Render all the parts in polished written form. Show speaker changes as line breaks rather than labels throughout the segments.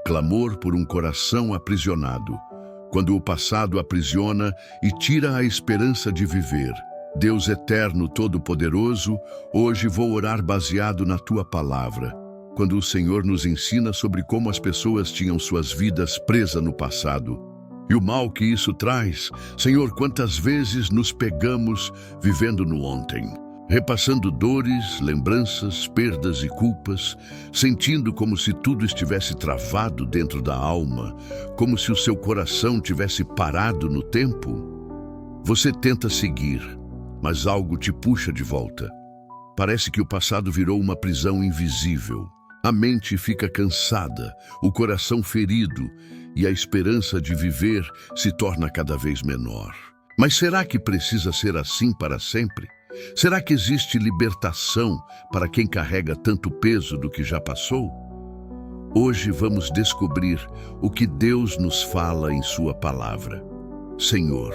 clamor por um coração aprisionado, quando o passado aprisiona e tira a esperança de viver. Deus eterno, todo-poderoso, hoje vou orar baseado na tua palavra, quando o Senhor nos ensina sobre como as pessoas tinham suas vidas presas no passado e o mal que isso traz. Senhor, quantas vezes nos pegamos vivendo no ontem, repassando dores, lembranças, perdas e culpas, sentindo como se tudo estivesse travado dentro da alma, como se o seu coração tivesse parado no tempo. Você tenta seguir, mas algo te puxa de volta. Parece que o passado virou uma prisão invisível. A mente fica cansada, o coração ferido e a esperança de viver se torna cada vez menor. Mas será que precisa ser assim para sempre? Será que existe libertação para quem carrega tanto peso do que já passou? Hoje vamos descobrir o que Deus nos fala em sua palavra. Senhor,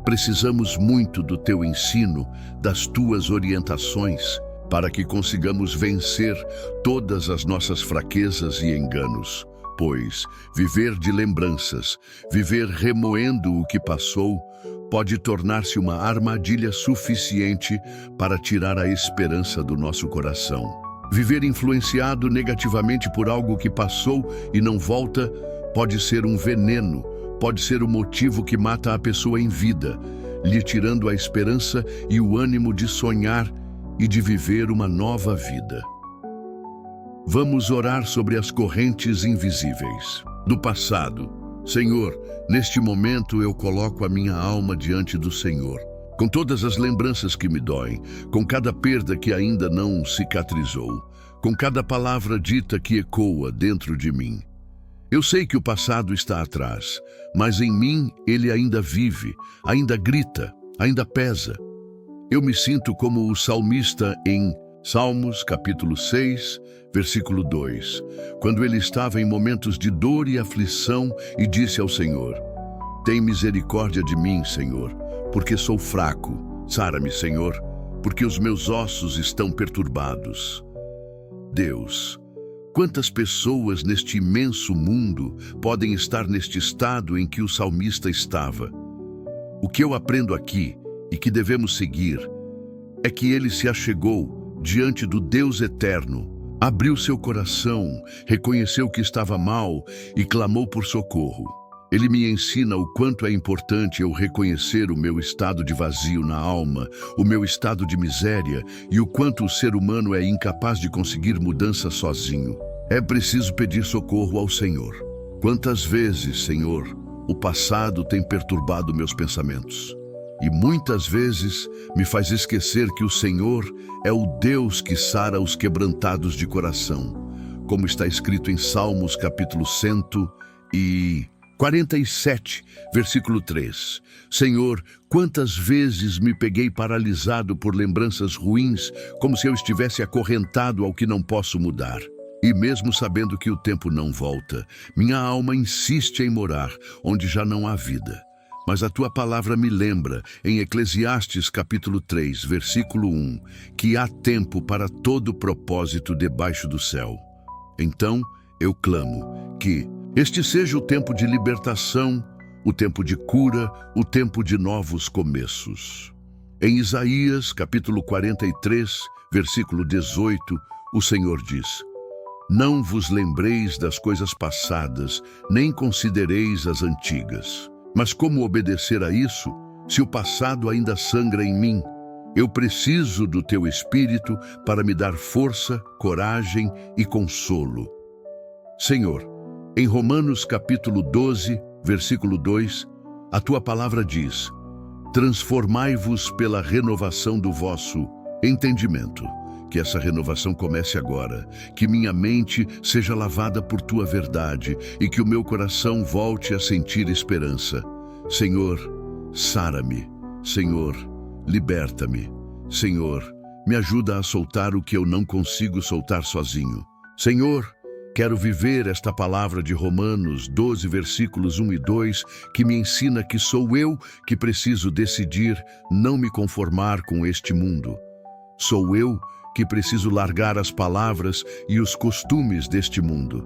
precisamos muito do teu ensino, das tuas orientações, para que consigamos vencer todas as nossas fraquezas e enganos. Pois viver de lembranças, viver remoendo o que passou, pode tornar-se uma armadilha suficiente para tirar a esperança do nosso coração. Viver influenciado negativamente por algo que passou e não volta pode ser um veneno, pode ser o motivo que mata a pessoa em vida, lhe tirando a esperança e o ânimo de sonhar e de viver uma nova vida. Vamos orar sobre as correntes invisíveis do passado. Senhor, neste momento eu coloco a minha alma diante do Senhor, com todas as lembranças que me doem, com cada perda que ainda não cicatrizou, com cada palavra dita que ecoa dentro de mim. Eu sei que o passado está atrás, mas em mim ele ainda vive, ainda grita, ainda pesa. Eu me sinto como o salmista em Salmos, capítulo 6, versículo 2, quando ele estava em momentos de dor e aflição e disse ao Senhor: tem misericórdia de mim, Senhor, porque sou fraco. Sara-me, Senhor, porque os meus ossos estão perturbados. Deus, quantas pessoas neste imenso mundo podem estar neste estado em que o salmista estava? O que eu aprendo aqui e que devemos seguir é que ele se achegou diante do Deus eterno, abriu seu coração, reconheceu que estava mal e clamou por socorro. Ele me ensina o quanto é importante eu reconhecer o meu estado de vazio na alma, o meu estado de miséria e o quanto o ser humano é incapaz de conseguir mudança sozinho. É preciso pedir socorro ao Senhor. Quantas vezes, Senhor, o passado tem perturbado meus pensamentos? E muitas vezes me faz esquecer que o Senhor é o Deus que sara os quebrantados de coração, como está escrito em Salmos capítulo 147, versículo 3. Senhor, quantas vezes me peguei paralisado por lembranças ruins, como se eu estivesse acorrentado ao que não posso mudar. E mesmo sabendo que o tempo não volta, minha alma insiste em morar onde já não há vida. Mas a tua palavra me lembra, em Eclesiastes capítulo 3, versículo 1, que há tempo para todo propósito debaixo do céu. Então, eu clamo que este seja o tempo de libertação, o tempo de cura, o tempo de novos começos. Em Isaías capítulo 43, versículo 18, o Senhor diz: não vos lembreis das coisas passadas, nem considereis as antigas. Mas como obedecer a isso, se o passado ainda sangra em mim? Eu preciso do teu Espírito para me dar força, coragem e consolo. Senhor, em Romanos capítulo 12, versículo 2, a tua palavra diz: transformai-vos pela renovação do vosso entendimento. Que essa renovação comece agora, que minha mente seja lavada por tua verdade e que o meu coração volte a sentir esperança. Senhor, sara-me. Senhor, liberta-me. Senhor, me ajuda a soltar o que eu não consigo soltar sozinho. Senhor, quero viver esta palavra de Romanos 12, versículos 1 e 2, que me ensina que sou eu que preciso decidir não me conformar com este mundo. Sou eu que preciso largar as palavras e os costumes deste mundo.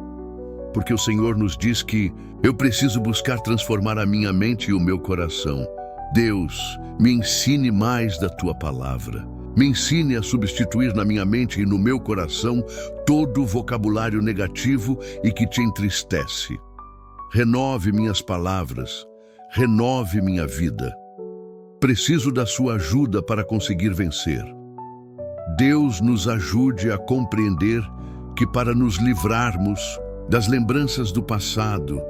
porque o Senhor nos diz que eu preciso buscar transformar a minha mente e o meu coração. Deus, me ensine mais da tua palavra. Me ensine a substituir na minha mente e no meu coração todo o vocabulário negativo e que te entristece. Renove minhas palavras, renove minha vida. Preciso da sua ajuda para conseguir vencer. Deus nos ajude a compreender que para nos livrarmos das lembranças do passado,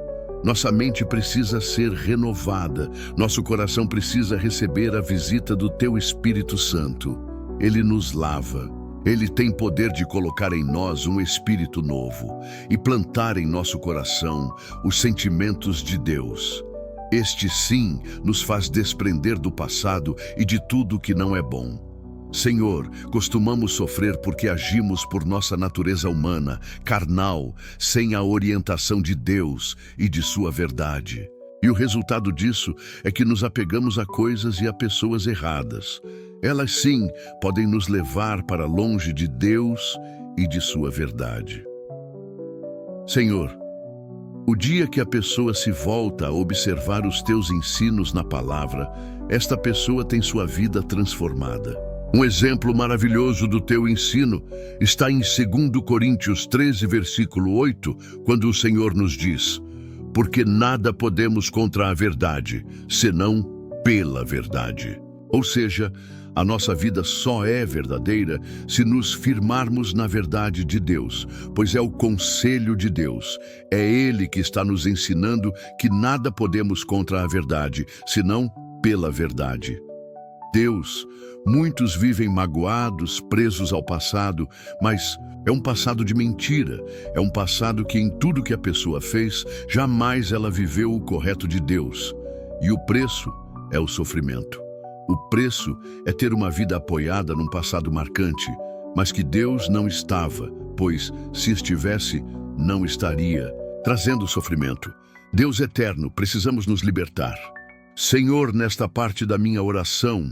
nossa mente precisa ser renovada, nosso coração precisa receber a visita do Teu Espírito Santo. Ele nos lava, Ele tem poder de colocar em nós um espírito novo e plantar em nosso coração os sentimentos de Deus. Este sim nos faz desprender do passado e de tudo que não é bom. Senhor, costumamos sofrer porque agimos por nossa natureza humana, carnal, sem a orientação de Deus e de sua verdade. E o resultado disso é que nos apegamos a coisas e a pessoas erradas. Elas sim podem nos levar para longe de Deus e de sua verdade. Senhor, o dia que a pessoa se volta a observar os teus ensinos na palavra, esta pessoa tem sua vida transformada. Um exemplo maravilhoso do teu ensino está em 2 Coríntios 13, versículo 8, quando o Senhor nos diz: porque nada podemos contra a verdade, senão pela verdade. Ou seja, a nossa vida só é verdadeira se nos firmarmos na verdade de Deus, pois é o conselho de Deus. É Ele que está nos ensinando que nada podemos contra a verdade, senão pela verdade. Deus, muitos vivem magoados, presos ao passado, mas é um passado de mentira. É um passado que em tudo que a pessoa fez, jamais ela viveu o correto de Deus. E o preço é o sofrimento. O preço é ter uma vida apoiada num passado marcante, mas que Deus não estava, pois, se estivesse, não estaria, trazendo sofrimento. Deus eterno, precisamos nos libertar. Senhor, nesta parte da minha oração,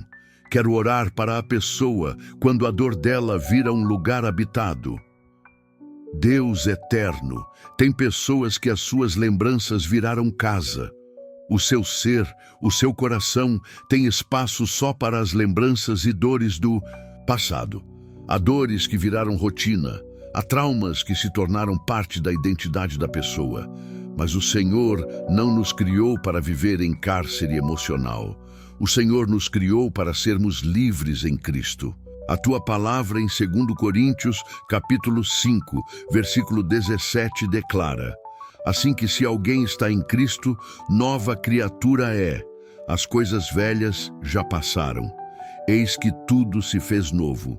quero orar para a pessoa quando a dor dela vira um lugar habitado. Deus eterno, tem pessoas que as suas lembranças viraram casa. O seu ser, o seu coração tem espaço só para as lembranças e dores do passado. Há dores que viraram rotina, há traumas que se tornaram parte da identidade da pessoa. Mas o Senhor não nos criou para viver em cárcere emocional. O Senhor nos criou para sermos livres em Cristo. A tua palavra em 2 Coríntios, capítulo 5, versículo 17 declara: assim que se alguém está em Cristo, nova criatura é. As coisas velhas já passaram. Eis que tudo se fez novo.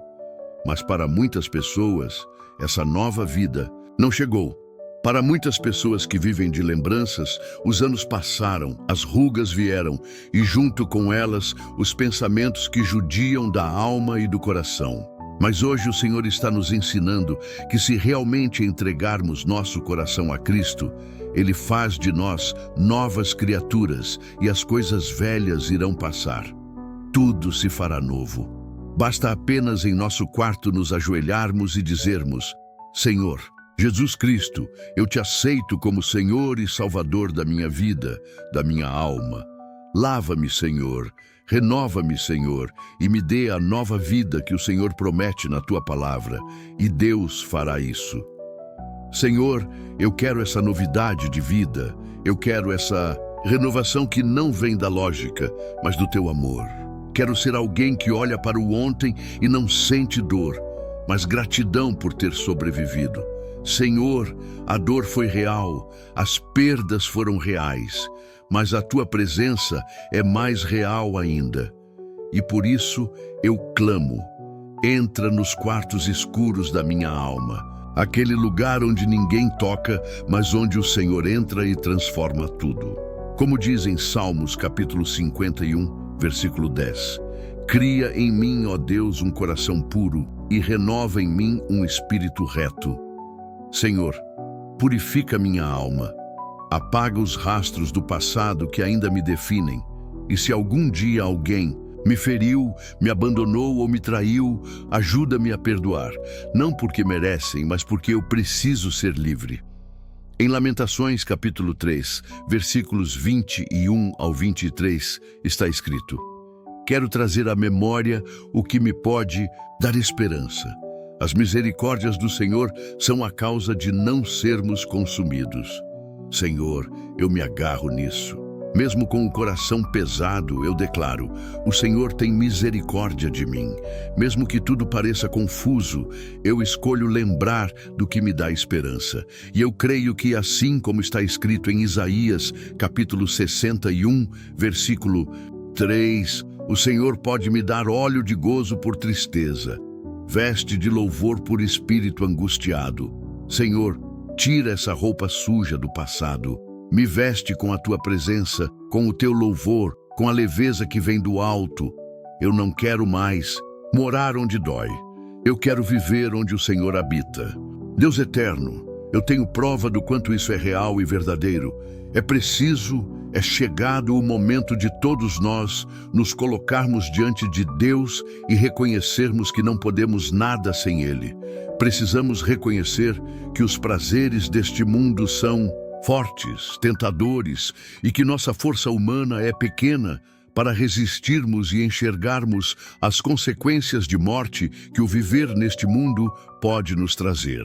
Mas para muitas pessoas, essa nova vida não chegou. Para muitas pessoas que vivem de lembranças, os anos passaram, as rugas vieram, e junto com elas, os pensamentos que judiam da alma e do coração. Mas hoje o Senhor está nos ensinando que se realmente entregarmos nosso coração a Cristo, Ele faz de nós novas criaturas e as coisas velhas irão passar. Tudo se fará novo. Basta apenas em nosso quarto nos ajoelharmos e dizermos: Senhor, Jesus Cristo, eu te aceito como Senhor e Salvador da minha vida, da minha alma. Lava-me, Senhor, renova-me, Senhor, e me dê a nova vida que o Senhor promete na tua palavra, e Deus fará isso. Senhor, eu quero essa novidade de vida, eu quero essa renovação que não vem da lógica, mas do teu amor. Quero ser alguém que olha para o ontem e não sente dor, mas gratidão por ter sobrevivido. Senhor, a dor foi real, as perdas foram reais, mas a tua presença é mais real ainda. E por isso eu clamo: entra nos quartos escuros da minha alma, aquele lugar onde ninguém toca, mas onde o Senhor entra e transforma tudo. Como diz em Salmos capítulo 51, versículo 10: cria em mim, ó Deus, um coração puro e renova em mim um espírito reto. Senhor, purifica minha alma, apaga os rastros do passado que ainda me definem, e se algum dia alguém me feriu, me abandonou ou me traiu, ajuda-me a perdoar, não porque merecem, mas porque eu preciso ser livre. Em Lamentações, capítulo 3, versículos 21 ao 23, está escrito: Quero trazer à memória o que me pode dar esperança. As misericórdias do Senhor são a causa de não sermos consumidos. Senhor, eu me agarro nisso. Mesmo com o coração pesado, eu declaro: o Senhor tem misericórdia de mim. Mesmo que tudo pareça confuso, eu escolho lembrar do que me dá esperança. E eu creio que, assim como está escrito em Isaías, capítulo 61, versículo 3, o Senhor pode me dar óleo de gozo por tristeza, veste de louvor por espírito angustiado. Senhor, tira essa roupa suja do passado. Me veste com a tua presença, com o teu louvor, com a leveza que vem do alto. Eu não quero mais morar onde dói. Eu quero viver onde o Senhor habita. Deus eterno, eu tenho prova do quanto isso é real e verdadeiro. É chegado o momento de todos nós nos colocarmos diante de Deus e reconhecermos que não podemos nada sem Ele. Precisamos reconhecer que os prazeres deste mundo são fortes, tentadores, e que nossa força humana é pequena para resistirmos e enxergarmos as consequências de morte que o viver neste mundo pode nos trazer.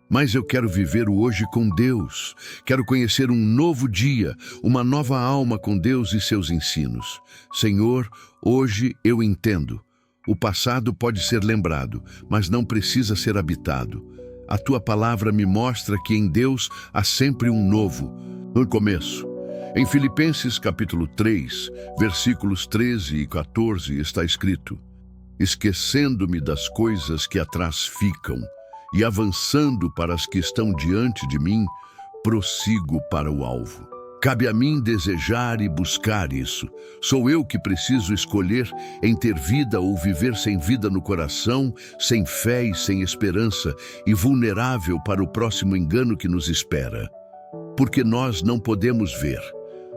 Mas eu quero viver o hoje com Deus. Quero conhecer um novo dia, uma nova alma com Deus e seus ensinos. Senhor, hoje eu entendo. O passado pode ser lembrado, mas não precisa ser habitado. A tua palavra me mostra que em Deus há sempre um novo, no começo. Em Filipenses capítulo 3, versículos 13 e 14 está escrito: Esquecendo-me das coisas que atrás ficam e avançando para as que estão diante de mim, prossigo para o alvo. Cabe a mim desejar e buscar isso. Sou eu que preciso escolher em ter vida ou viver sem vida no coração, sem fé e sem esperança, e vulnerável para o próximo engano que nos espera. Porque nós não podemos ver.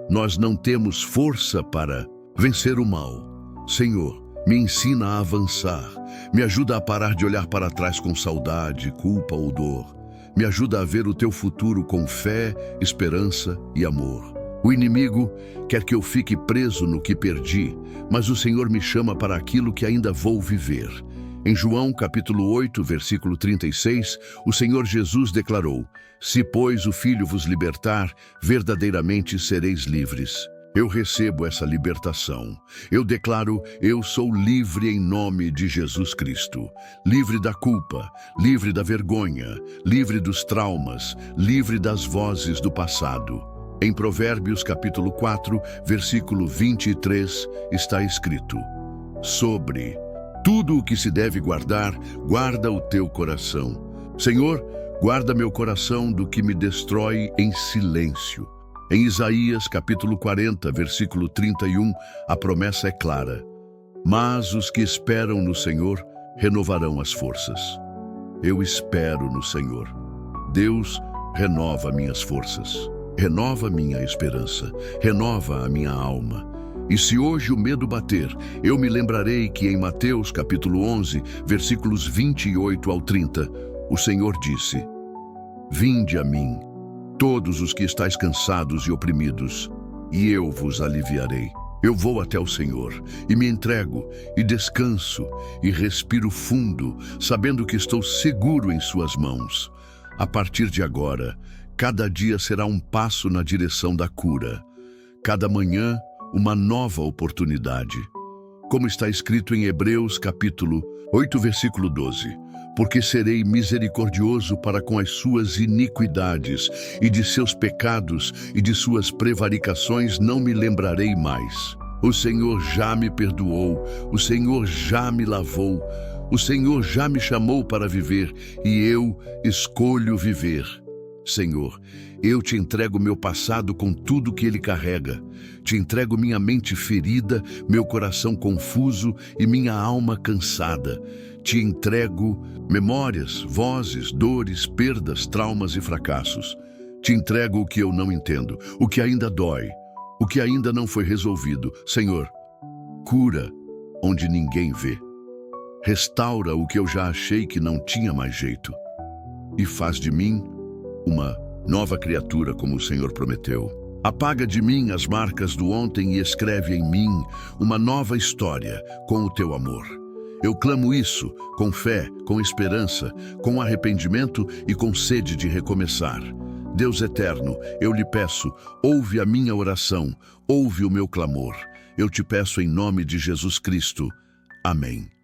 Nós não temos força para vencer o mal. Senhor, me ensina a avançar. Me ajuda a parar de olhar para trás com saudade, culpa ou dor. Me ajuda a ver o teu futuro com fé, esperança e amor. O inimigo quer que eu fique preso no que perdi, mas o Senhor me chama para aquilo que ainda vou viver. Em João capítulo 8, versículo 36, o Senhor Jesus declarou: Se, pois, o Filho vos libertar, verdadeiramente sereis livres. Eu recebo essa libertação. Eu declaro: eu sou livre em nome de Jesus Cristo. Livre da culpa, livre da vergonha, livre dos traumas, livre das vozes do passado. Em Provérbios capítulo 4, versículo 23, está escrito: Sobre tudo o que se deve guardar, guarda o teu coração. Senhor, guarda meu coração do que me destrói em silêncio. Em Isaías capítulo 40, versículo 31, a promessa é clara: Mas os que esperam no Senhor renovarão as forças. Eu espero no Senhor. Deus renova minhas forças, renova minha esperança, renova a minha alma. E se hoje o medo bater, eu me lembrarei que em Mateus capítulo 11, versículos 28 ao 30, o Senhor disse: Vinde a mim, todos os que estáis cansados e oprimidos, e eu vos aliviarei. Eu vou até o Senhor e me entrego e descanso e respiro fundo, sabendo que estou seguro em suas mãos. A partir de agora, cada dia será um passo na direção da cura. Cada manhã, uma nova oportunidade. Como está escrito em Hebreus capítulo 8, versículo 12. Porque serei misericordioso para com as suas iniquidades, e de seus pecados e de suas prevaricações não me lembrarei mais. O Senhor já me perdoou, o Senhor já me lavou, o Senhor já me chamou para viver, e eu escolho viver. Senhor, eu te entrego meu passado com tudo que ele carrega. Te entrego minha mente ferida, meu coração confuso e minha alma cansada. Te entrego memórias, vozes, dores, perdas, traumas e fracassos. Te entrego o que eu não entendo, o que ainda dói, o que ainda não foi resolvido. Senhor, cura onde ninguém vê. Restaura o que eu já achei que não tinha mais jeito. E faz de mim uma nova criatura como o Senhor prometeu. Apaga de mim as marcas do ontem e escreve em mim uma nova história com o teu amor. Eu clamo isso com fé, com esperança, com arrependimento e com sede de recomeçar. Deus eterno, eu lhe peço, ouve a minha oração, ouve o meu clamor. Eu te peço em nome de Jesus Cristo. Amém.